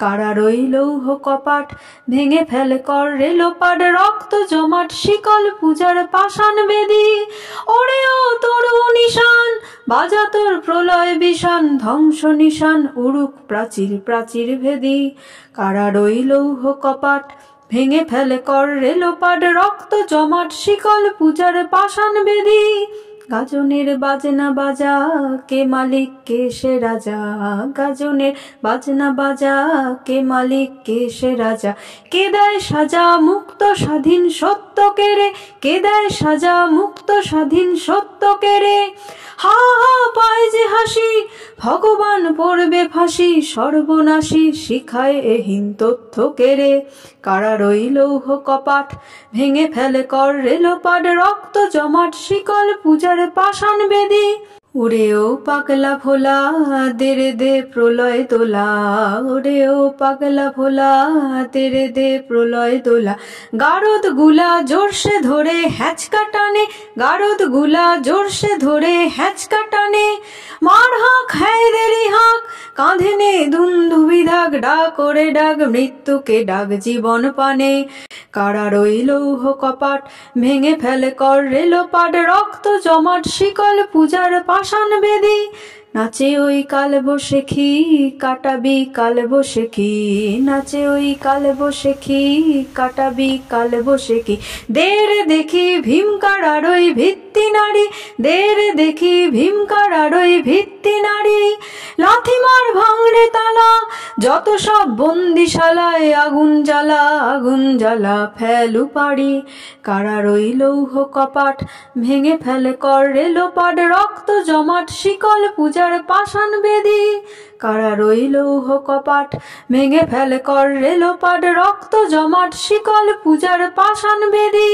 কারার ওই লৌহ কপাট ভেঙে ফেলে কর রেলোপাট, রক্ত জমাট শিকল পূজার পাষাণ বেদী। ওরে ও তরু নিশান বাজা তোর প্রলয় বিষান, ধ্বংস নিশান উড়ুক প্রাচীর প্রাচীর ভেদী। কারার ওই লৌহ কপাট ভেঙে ফেলে কর রেলোপাট, রক্ত জমাট শিকল পূজার পাষাণ বেদী। গাজনের বাজনা বাজা কে মালিক কে সে রাজা, গাজনের বাজনা বাজা কে মালিক কে সে রাজা। কে দেয় সাজা মুক্ত স্বাধীন সত্য কেড়ে, কে দেয় সাজা মুক্ত স্বাধীন সত্য কেড়ে। হা হা পায় যে হাসি ভগবান পড়বে ফাঁসি, সর্বনাশী শিখায় এহীন তথ্য কেড়ে। কারার ওই লৌহ কপাট ভেঙে ফেলে কর রেলোপাট, রক্ত জমাট শিকল পূজার পাষাণ বেদী। ওরে ও পাগলা ভোলা তেরে দে প্রলয় দোলা, ওরে ও পাগলা ভোলা তেরে দে প্রলয় দোলা। গারদ গুলা জোরসে ধরে হ্যাঁচকা টানে, গারদ গুলা জোরসে ধরে হ্যাঁচকা টানে। মার হাঁক হ্যায় দেরি হাঁক কাঁধে নে দুন্দুভি দাগ, ডাক ওরে ডাক মৃত্যুকে ডাক জীবন পানে। কারার ওই লৌহ কপাট ভেঙে ফেলে কর রেলোপাট, রক্ত জমাট শিকল পূজার পাষাণ বেদী। নাচে ওই কাল বসেখি কাটাবি কাল বসেখি, নাচে ওই কাল বসেখি কাটাবি কাল বসেখি। দের দেখি ভীমকারার ওই ভিত্তি নারী, দের দেখি ভীমকারার ওই ভিত্তি নারী। লাথি মার ভাঙড়ে তালা যত সব বন্দিশালায়, আগুন জ্বালা আগুন জ্বালা ফেলু পাড়ি। কারার ওই লৌহ কপাট ভেঙে ফেলে কর রেলোপাট, রক্ত জমাট শিকল পূজার পাষাণ বেদী। কারার ওই লৌহ কপাট ভেঙে ফেলে কর রেলোপাট, রক্ত জমাট শিকল পূজার পাষাণ বেদী।